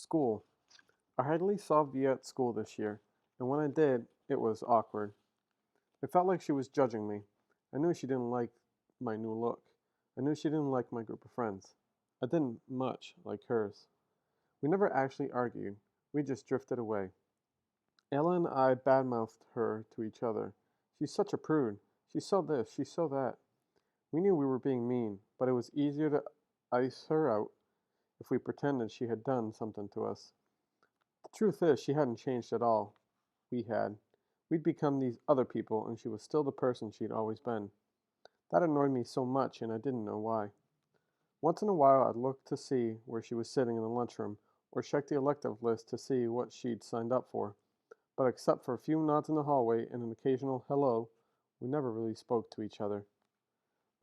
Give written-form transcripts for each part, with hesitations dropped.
School. I hardly saw Via at school this year, and when I did, it was awkward. It felt like she was judging me. I knew she didn't like my new look. I knew she didn't like my group of friends. I didn't much like hers. We never actually argued. We just drifted away. Ella and I badmouthed her to each other. She's such a prude. She's so this, she's so that. We knew we were being mean, but it was easier to ice her out if we pretended she had done something to us. The truth is, she hadn't changed at all. We had. We'd become these other people, and she was still the person she'd always been. That annoyed me so much, and I didn't know why. Once in a while, I'd look to see where she was sitting in the lunchroom, or check the elective list to see what she'd signed up for. But except for a few nods in the hallway and an occasional hello, we never really spoke to each other.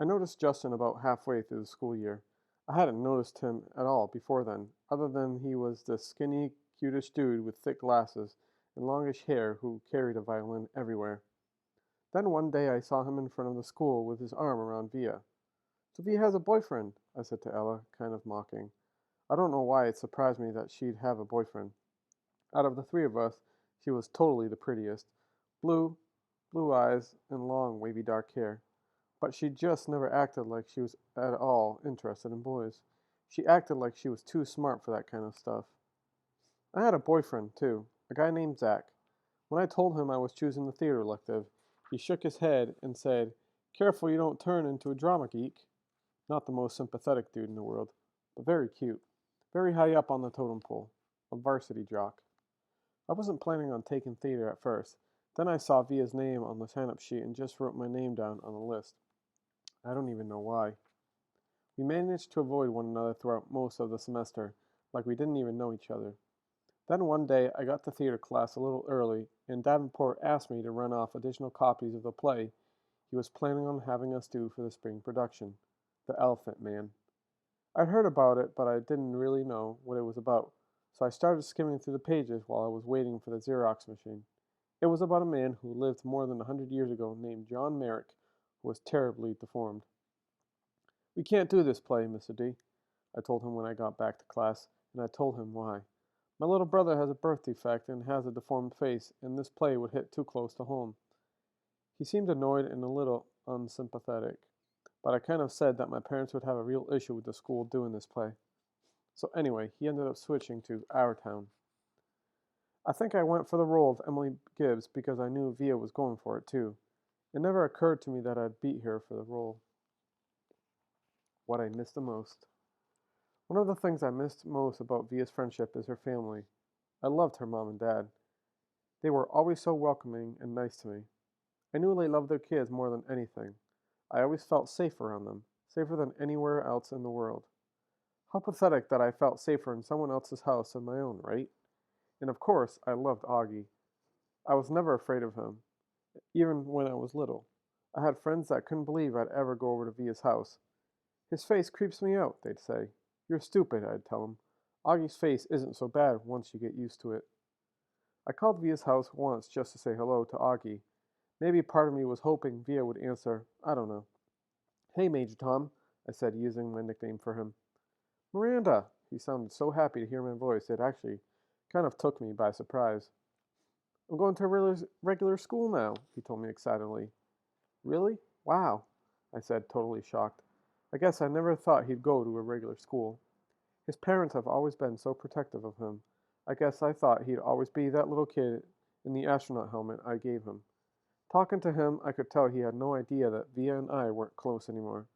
I noticed Justin about halfway through the school year. I hadn't noticed him at all before then, other than he was this skinny, cutish dude with thick glasses and longish hair who carried a violin everywhere. Then one day I saw him in front of the school with his arm around Via. "So Via has a boyfriend," I said to Ella, kind of mocking. I don't know why it surprised me that she'd have a boyfriend. Out of the three of us, she was totally the prettiest. Blue, blue eyes, and long, wavy dark hair. But she just never acted like she was at all interested in boys. She acted like she was too smart for that kind of stuff. I had a boyfriend, too, a guy named Zach. When I told him I was choosing the theater elective, he shook his head and said, "Careful you don't turn into a drama geek." Not the most sympathetic dude in the world, but very cute. Very high up on the totem pole. A varsity jock. I wasn't planning on taking theater at first. Then I saw Via's name on the sign-up sheet and just wrote my name down on the list. I don't even know why. We managed to avoid one another throughout most of the semester, like we didn't even know each other. Then one day I got to theater class a little early, and Davenport asked me to run off additional copies of the play he was planning on having us do for the spring production, The Elephant Man. I'd heard about it, but I didn't really know what it was about, so I started skimming through the pages while I was waiting for the Xerox machine. It was about a man who lived more than 100 years ago named John Merrick, who was terribly deformed. "We can't do this play, Mr. D," I told him when I got back to class, and I told him why. "My little brother has a birth defect and has a deformed face, and this play would hit too close to home." He seemed annoyed and a little unsympathetic, but I kind of said that my parents would have a real issue with the school doing this play. So anyway, he ended up switching to Our Town. I think I went for the role of Emily Gibbs because I knew Via was going for it too. It never occurred to me that I'd beat her for the role. What I missed the most. One of the things I missed most about Via's friendship is her family. I loved her mom and dad. They were always so welcoming and nice to me. I knew they loved their kids more than anything. I always felt safe around them, safer than anywhere else in the world. How pathetic that I felt safer in someone else's house than my own, right? And of course, I loved Augie. I was never afraid of him, even when I was little. I had friends that couldn't believe I'd ever go over to Via's house. "His face creeps me out," they'd say. "You're stupid," I'd tell them. "Augie's face isn't so bad once you get used to it." I called Via's house once just to say hello to Augie. Maybe part of me was hoping Via would answer. I don't know. "Hey, Major Tom," I said, using my nickname for him. "Miranda!" He sounded so happy to hear my voice it actually kind of took me by surprise. "I'm going to a regular school now," he told me excitedly. "Really? Wow," I said, totally shocked. I guess I never thought he'd go to a regular school. His parents have always been so protective of him. I guess I thought he'd always be that little kid in the astronaut helmet I gave him. Talking to him, I could tell he had no idea that Via and I weren't close anymore.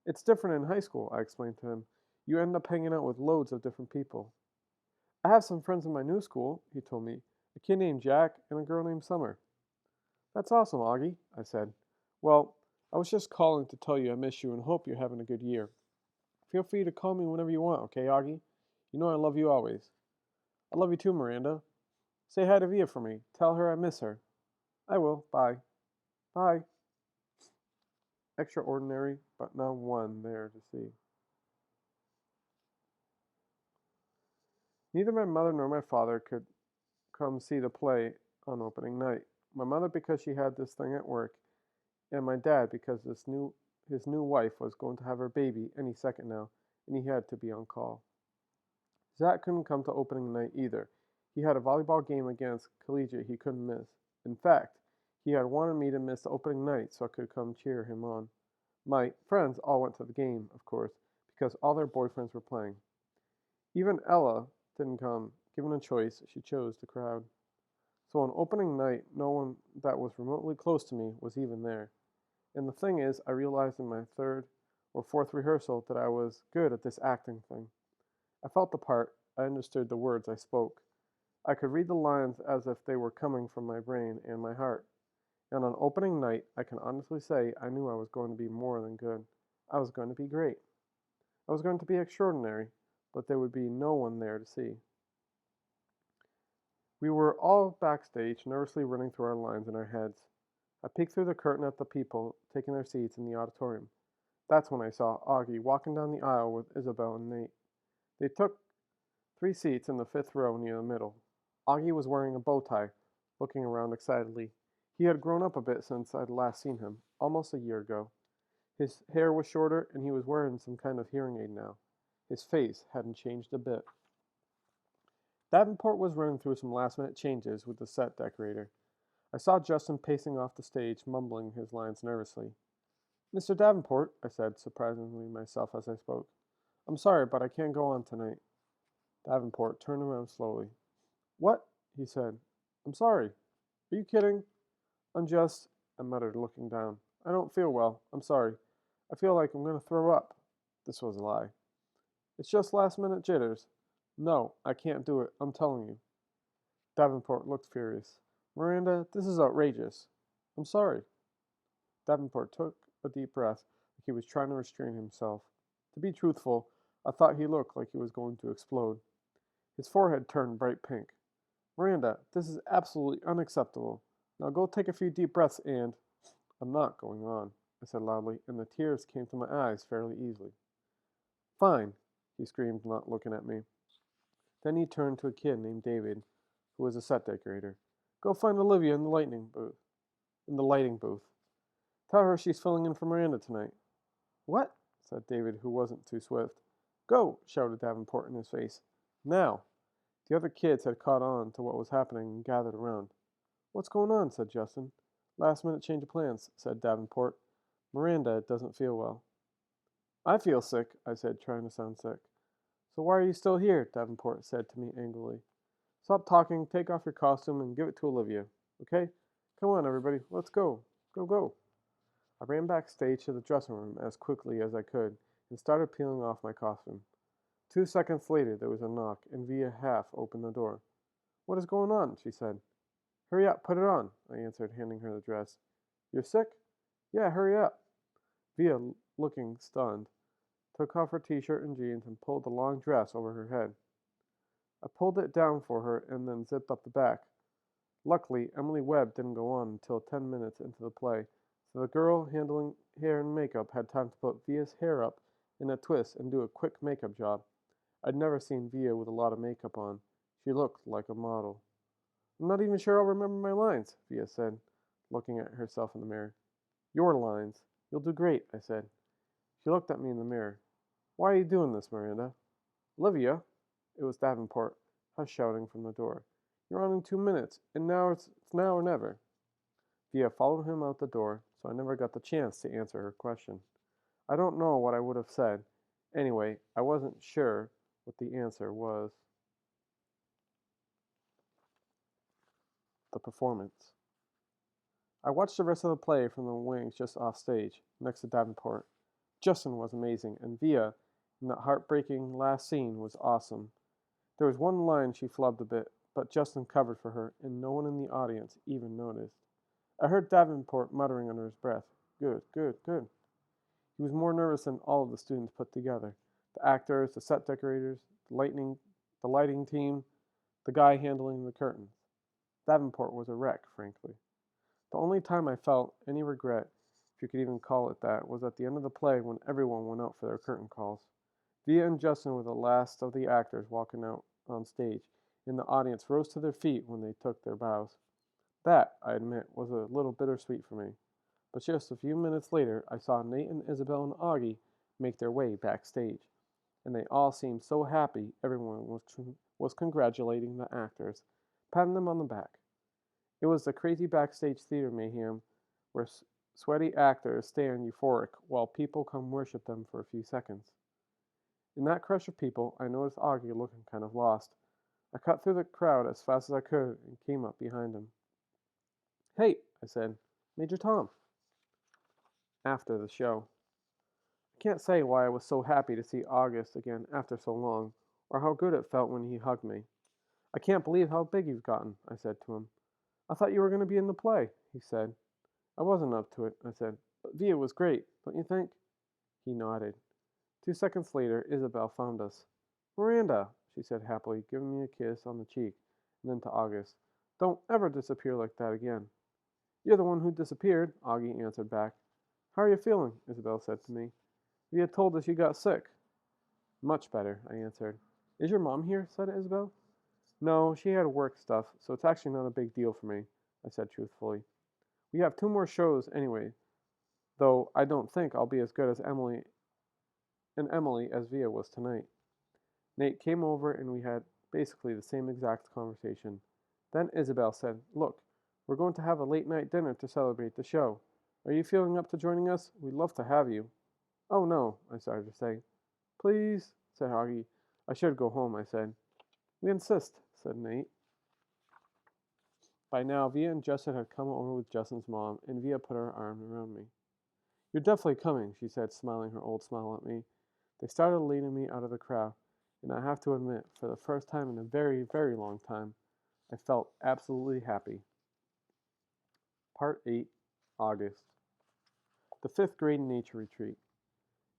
"It's different in high school," I explained to him. "You end up hanging out with loads of different people." "I have some friends in my new school," he told me. "A kid named Jack and a girl named Summer." "That's awesome, Augie," I said. "Well, I was just calling to tell you I miss you and hope you're having a good year. Feel free to call me whenever you want, okay, Augie? You know I love you always." "I love you too, Miranda. Say hi to Via for me. Tell her I miss her." "I will. Bye." "Bye." Extraordinary, but not one there to see. Neither my mother nor my father could come see the play on opening night. My mother because she had this thing at work, and my dad because his new wife was going to have her baby any second now, and he had to be on call. Zach couldn't come to opening night either. He had a volleyball game against Collegiate he couldn't miss. In fact, he had wanted me to miss the opening night so I could come cheer him on. My friends all went to the game, of course, because all their boyfriends were playing. Even Ella didn't come. Given a choice, she chose the crowd. So on opening night, no one that was remotely close to me was even there. And the thing is, I realized in my third or fourth rehearsal that I was good at this acting thing. I felt the part, I understood the words I spoke. I could read the lines as if they were coming from my brain and my heart. And on opening night, I can honestly say I knew I was going to be more than good. I was going to be great. I was going to be extraordinary, but there would be no one there to see. We were all backstage, nervously running through our lines in our heads. I peeked through the curtain at the people taking their seats in the auditorium. That's when I saw Augie walking down the aisle with Isabel and Nate. They took 3 seats in the fifth row near the middle. Augie was wearing a bow tie, looking around excitedly. He had grown up a bit since I'd last seen him, almost a year ago. His hair was shorter, and he was wearing some kind of hearing aid now. His face hadn't changed a bit. Davenport was running through some last-minute changes with the set decorator. I saw Justin pacing off the stage, mumbling his lines nervously. "Mr. Davenport," I said, surprisingly myself as I spoke. "I'm sorry, but I can't go on tonight." Davenport turned around slowly. "What?" he said. "I'm sorry. Are you kidding?" "I'm just," I muttered, looking down. "I don't feel well. I'm sorry. I feel like I'm going to throw up." This was a lie. "It's just last-minute jitters." "No, I can't do it. I'm telling you." Davenport looked furious. "Miranda, this is outrageous." "I'm sorry." Davenport took a deep breath, like he was trying to restrain himself. To be truthful, I thought he looked like he was going to explode. His forehead turned bright pink. "Miranda, this is absolutely unacceptable. Now go take a few deep breaths and—" "I'm not going on," I said loudly, and the tears came to my eyes fairly easily. "Fine," he screamed, not looking at me. Then he turned to a kid named David, who was a set decorator. "Go find Olivia in the lighting booth. Tell her she's filling in for Miranda tonight." "What?" said David, who wasn't too swift. "Go!" shouted Davenport in his face. "Now!" The other kids had caught on to what was happening and gathered around. "What's going on?" said Justin. "Last minute change of plans," said Davenport. "Miranda doesn't feel well." "I feel sick," I said, trying to sound sick. "So why are you still here?" Davenport said to me angrily. "Stop talking, take off your costume, and give it to Olivia. Okay? Come on, everybody, let's go. Go, go." I ran backstage to the dressing room as quickly as I could and started peeling off my costume. 2 seconds later, there was a knock, and Via half opened the door. "What is going on?" she said. "Hurry up, put it on," I answered, handing her the dress. "You're sick?" "Yeah, hurry up." Via, looking stunned, took off her t-shirt and jeans and pulled the long dress over her head. I pulled it down for her and then zipped up the back. Luckily, Emily Webb didn't go on until 10 minutes into the play, so the girl handling hair and makeup had time to put Via's hair up in a twist and do a quick makeup job. I'd never seen Via with a lot of makeup on. She looked like a model. "I'm not even sure I'll remember my lines," Via said, looking at herself in the mirror. "Your lines. You'll do great," I said. She looked at me in the mirror. "Why are you doing this, Miranda?" "Olivia!" It was Davenport, hush shouting from the door. "You're on in 2 minutes, and now it's now or never." Via followed him out the door, so I never got the chance to answer her question. I don't know what I would have said. Anyway, I wasn't sure what the answer was. The performance. I watched the rest of the play from the wings just off stage, next to Davenport. Justin was amazing, and Via, in that heartbreaking last scene, was awesome. There was one line she flubbed a bit, but Justin covered for her, and no one in the audience even noticed. I heard Davenport muttering under his breath, "Good, good, good." He was more nervous than all of the students put together. The actors, the set decorators, the lighting team, the guy handling the curtains. Davenport was a wreck, frankly. The only time I felt any regret, if you could even call it that, was at the end of the play when everyone went out for their curtain calls. Via and Justin were the last of the actors walking out on stage, and the audience rose to their feet when they took their bows. That, I admit, was a little bittersweet for me. But just a few minutes later, I saw Nate and Isabel and Augie make their way backstage. and they all seemed so happy. Everyone was congratulating the actors, patting them on the back. It was the crazy backstage theater mayhem where sweaty actors stand euphoric while people come worship them for a few seconds. In that crush of people, I noticed Augie looking kind of lost. I cut through the crowd as fast as I could and came up behind him. "Hey," I said, "Major Tom." After the show. I can't say why I was so happy to see August again after so long, or how good it felt when he hugged me. "I can't believe how big you've gotten," I said to him. "I thought you were going to be in the play," he said. "I wasn't up to it," I said. "But Via was great, don't you think?" He nodded. 2 seconds later, Isabel found us. "Miranda," she said happily, giving me a kiss on the cheek, and then to August. "Don't ever disappear like that again." "You're the one who disappeared," Augie answered back. "How are you feeling?" Isabel said to me. "Via told us you got sick." "Much better," I answered. "Is your mom here?" said Isabel. "No, she had work stuff, so it's actually not a big deal for me," I said truthfully. "We have 2 more shows anyway, though I don't think I'll be as good as Emily as Via was tonight." Nate came over and we had basically the same exact conversation. Then Isabel said, "Look, we're going to have a late night dinner to celebrate the show. Are you feeling up to joining us? We'd love to have you." "Oh no," I started to say. "Please," said Augie. "I should go home," I said. "We insist," said Nate. By now, Via and Justin had come over with Justin's mom, and Via put her arm around me. "You're definitely coming," she said, smiling her old smile at me. They started leading me out of the crowd, and I have to admit, for the first time in a very, very long time, I felt absolutely happy. Part 8, August. The 5th grade nature retreat.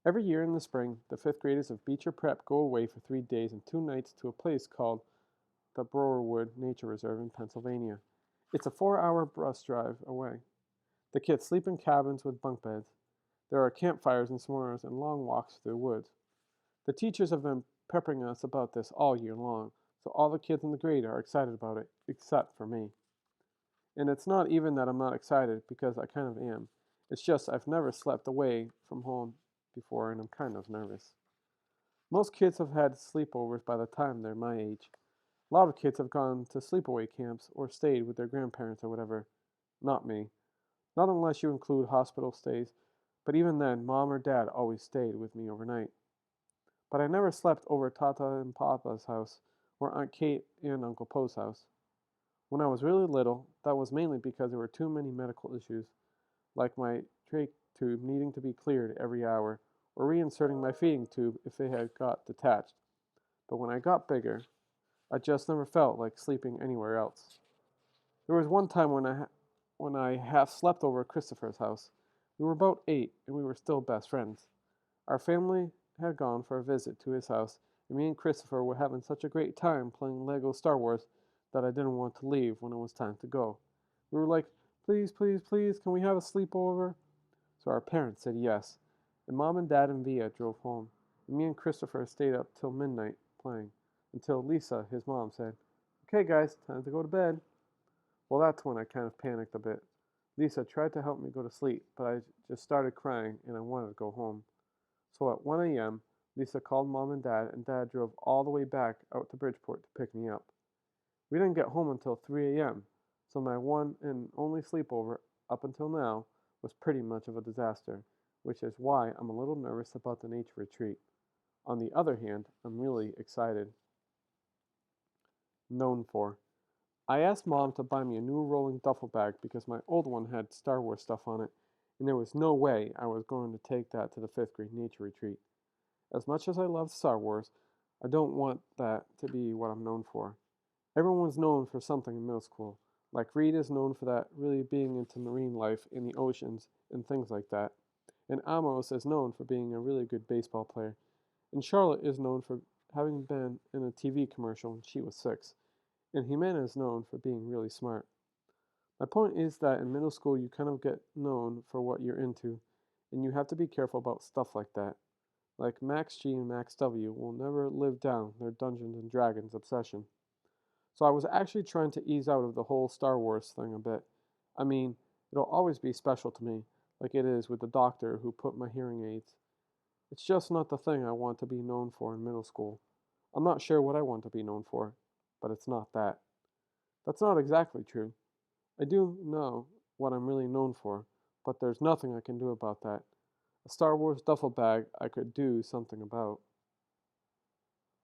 Every year in the spring, the 5th graders of Beecher Prep go away for 3 days and 2 nights to a place called the Browerwood Nature Reserve in Pennsylvania. It's a 4-hour bus drive away. The kids sleep in cabins with bunk beds. There are campfires and s'mores and long walks through the woods. The teachers have been peppering us about this all year long, so all the kids in the grade are excited about it, except for me. And it's not even that I'm not excited, because I kind of am. It's just I've never slept away from home before, and I'm kind of nervous. Most kids have had sleepovers by the time they're my age. A lot of kids have gone to sleepaway camps or stayed with their grandparents or whatever. Not me. Not unless you include hospital stays, but even then, Mom or Dad always stayed with me overnight. But I never slept over Tata and Papa's house, or Aunt Kate and Uncle Poe's house. When I was really little, that was mainly because there were too many medical issues, like my trach tube needing to be cleared every hour, or reinserting my feeding tube if it had got detached. But when I got bigger, I just never felt like sleeping anywhere else. There was one time when I half slept over at Christopher's house. We were about 8, and we were still best friends. Our family had gone for a visit to his house, and me and Christopher were having such a great time playing Lego Star Wars that I didn't want to leave when it was time to go. We were like, "Please, please, please, can we have a sleepover?" So our parents said yes, and Mom and Dad and Via drove home, and me and Christopher stayed up till midnight playing, until Lisa, his mom, said, "Okay, guys, time to go to bed." Well, that's when I kind of panicked a bit. Lisa tried to help me go to sleep, but I just started crying and I wanted to go home. So at 1 a.m., Lisa called Mom and Dad drove all the way back out to Bridgeport to pick me up. We didn't get home until 3 a.m., so my one and only sleepover up until now was pretty much of a disaster, which is why I'm a little nervous about the nature retreat. On the other hand, I'm really excited. Known for. I asked Mom to buy me a new rolling duffel bag because my old one had Star Wars stuff on it, and there was no way I was going to take that to the 5th grade nature retreat. As much as I love Star Wars, I don't want that to be what I'm known for. Everyone's known for something in middle school. Like Reed is known for that, really being into marine life in the oceans and things like that. And Amos is known for being a really good baseball player. And Charlotte is known for having been in a TV commercial when she was 6. And Jimena is known for being really smart. My point is that in middle school you kind of get known for what you're into, and you have to be careful about stuff like that. Like Max G and Max W will never live down their Dungeons and Dragons obsession. So I was actually trying to ease out of the whole Star Wars thing a bit. I mean, it'll always be special to me, like it is with the doctor who put my hearing aids. It's just not the thing I want to be known for in middle school. I'm not sure what I want to be known for, but it's not that. That's not exactly true. I do know what I'm really known for, but there's nothing I can do about that. A Star Wars duffel bag I could do something about.